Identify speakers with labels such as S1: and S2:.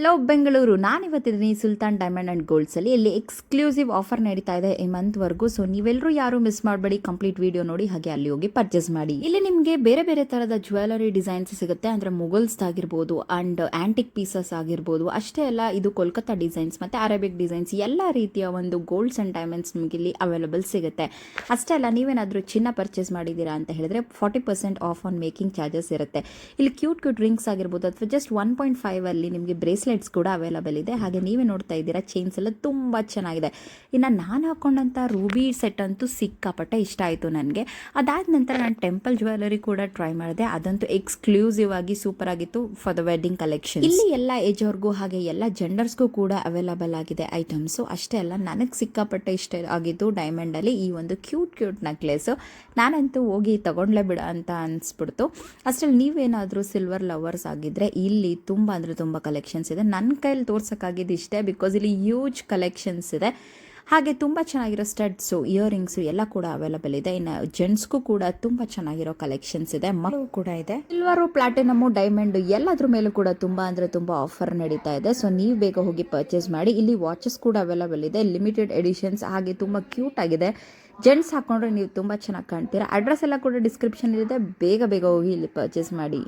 S1: Hello Bengaluru, ನಾನಿವತ್ತಿದ್ದೀನಿ Sultan diamond and ಗೋಲ್ಡ್ಸಲ್ಲಿ. ಇಲ್ಲಿ ಎಕ್ಸ್ಕ್ಲೂಸಿವ್ ಆಫರ್ ನಡೀತಾ ಇದೆ ಈ ಮಂತ್ವರೆಗೂ. ಸೊ ನೀವೆಲ್ಲರೂ ಯಾರು ಮಿಸ್ ಮಾಡಬೇಡಿ, ಕಂಪ್ಲೀಟ್ ವಿಡಿಯೋ ನೋಡಿ, ಹಾಗೆ ಅಲ್ಲಿ ಹೋಗಿ ಪರ್ಚೇಸ್ ಮಾಡಿ. ಇಲ್ಲಿ ನಿಮಗೆ ಬೇರೆ ಬೇರೆ ಥರದ ಜ್ಯುವೆಲರಿ ಡಿಸೈನ್ಸ್ ಸಿಗುತ್ತೆ, ಅಂದರೆ ಮುಗಲ್ಸ್ ಆಗಿರ್ಬೋದು ಆ್ಯಂಡ್ ಆ್ಯಂಟಿಕ್ ಪೀಸಸ್ ಆಗಿರ್ಬೋದು. ಅಷ್ಟೇ ಅಲ್ಲ, ಇದು ಕೋಲ್ಕತ್ತಾ ಡಿಸೈನ್ಸ್ ಮತ್ತು ಅರೇಬಿಕ್ ಡಿಸೈನ್ಸ್ ಎಲ್ಲ ರೀತಿಯ ಒಂದು ಗೋಲ್ಡ್ಸ್ ಆ್ಯಂಡ್ ಡೈಮಂಡ್ಸ್ ನಿಮಗೆ ಇಲ್ಲಿ ಅವೈಲಬಲ್ ಸಿಗುತ್ತೆ. ಅಷ್ಟೇ ಅಲ್ಲ, ನೀವೇನಾದರೂ ಚಿನ್ನ ಪರ್ಚೇಸ್ ಮಾಡಿದ್ದೀರಾ ಅಂತ ಹೇಳಿದ್ರೆ 40% ಆಫ್ ಆನ್ ಮೇಕಿಂಗ್ ಚಾರ್ಜಸ್ ಇರುತ್ತೆ. ಇಲ್ಲಿ ಕ್ಯೂಟ್ ರಿಂಗ್ಸ್ ಆಗಿರ್ಬೋದು ಅಥವಾ ಜಸ್ಟ್ 1.5 ಅಲ್ಲಿ ನಿಮಗೆ ಬ್ರೇಸ್ಲೆಟ್ಸ್ ಕೂಡ ಅವೈಲಬಲ್ ಇದೆ. ಹಾಗೆ ನೀವೇ ನೋಡ್ತಾ ಇದ್ದೀರಾ, ಚೈನ್ಸ್ ಎಲ್ಲ ತುಂಬ ಚೆನ್ನಾಗಿದೆ. ಇನ್ನು ನಾನು ಹಾಕೊಂಡಂಥ ರೂಬಿ ಸೆಟ್ ಅಂತೂ ಸಿಕ್ಕಾಪಟ್ಟೆ ಇಷ್ಟ ಆಯಿತು ನನಗೆ. ಅದಾದ ನಂತರ ನಾನು ಟೆಂಪಲ್ ಜ್ಯುವೆಲರಿ ಕೂಡ ಟ್ರೈ ಮಾಡಿದೆ, ಅದಂತೂ ಎಕ್ಸ್ಕ್ಲೂಸಿವ್ ಆಗಿ ಸೂಪರ್ ಆಗಿತ್ತು ಫಾರ್ ದ ವೆಡ್ಡಿಂಗ್ ಕಲೆಕ್ಷನ್. ಇಲ್ಲಿ ಎಲ್ಲ ಏಜ್ ಅವ್ರಿಗೂ ಹಾಗೆ ಎಲ್ಲ ಜೆಂಡರ್ಸ್ಗೂ ಕೂಡ ಅವೈಲಬಲ್ ಆಗಿದೆ ಐಟಮ್ಸು. ಅಷ್ಟೇ ಅಲ್ಲ, ನನಗೆ ಸಿಕ್ಕಾಪಟ್ಟೆ ಇಷ್ಟ ಆಗಿದ್ದು ಡೈಮಂಡಲ್ಲಿ ಈ ಒಂದು ಕ್ಯೂಟ್ ನೆಕ್ಲೆಸು. ನಾನಂತೂ ಹೋಗಿ ತಗೊಂಡ್ಲೇ ಬಿಡ ಅಂತ ಅನಿಸ್ಬಿಡ್ತು. ಅಷ್ಟರಲ್ಲಿ ನೀವೇನಾದರೂ ಸಿಲ್ವರ್ ಲವರ್ಸ್ ಆಗಿದ್ದರೆ ಇಲ್ಲಿ ತುಂಬ ಅಂದರೆ ತುಂಬ ಕಲೆಕ್ಷನ್ಸ್ ಇದೆ. ನನ್ನ ಕೈಯಲ್ಲಿ ತೋರ್ಸೋಕ್ಕಾಗಿದ್ದು ಇಷ್ಟೇ, ಬಿಕಾಸ್ ಇಲ್ಲಿ ಹ್ಯೂಜ್ ಕಲೆಕ್ಷನ್ಸ್ ಇದೆ. ಹಾಗೆ ತುಂಬ ಚೆನ್ನಾಗಿರೋ ಸ್ಟಡ್ಸು, ಇಯರಿಂಗ್ಸು ಎಲ್ಲ ಕೂಡ ಅವೈಲಬಲ್ ಇದೆ. ಇನ್ನು ಜೆಂಟ್ಸ್ಗೂ ಕೂಡ ತುಂಬ ಚೆನ್ನಾಗಿರೋ ಕಲೆಕ್ಷನ್ಸ್ ಇದೆ, ಮಕ್ಕಳು ಕೂಡ ಇದೆ. ಸಿಲ್ವರು, ಪ್ಲಾಟಿನಮು, ಡೈಮಂಡ್ ಎಲ್ಲದ್ರ ಮೇಲೂ ಕೂಡ ತುಂಬ ಅಂದರೆ ತುಂಬ ಆಫರ್ ನಡೀತಾ ಇದೆ. ಸೊ ನೀವು ಬೇಗ ಹೋಗಿ ಪರ್ಚೇಸ್ ಮಾಡಿ. ಇಲ್ಲಿ ವಾಚಸ್ ಕೂಡ ಅವೈಲಬಲ್ ಇದೆ, ಲಿಮಿಟೆಡ್ ಎಡಿಷನ್ಸ್, ಹಾಗೆ ತುಂಬ ಕ್ಯೂಟ್ ಆಗಿದೆ. ಜೆಂಟ್ಸ್ ಹಾಕೊಂಡ್ರೆ ನೀವು ತುಂಬ ಚೆನ್ನಾಗಿ ಕಾಣ್ತೀರಾ. ಅಡ್ರೆಸ್ ಎಲ್ಲ ಕೂಡ ಡಿಸ್ಕ್ರಿಪ್ಷನ್ ಇದೆ, ಬೇಗ ಹೋಗಿ ಇಲ್ಲಿ ಪರ್ಚೇಸ್ ಮಾಡಿ.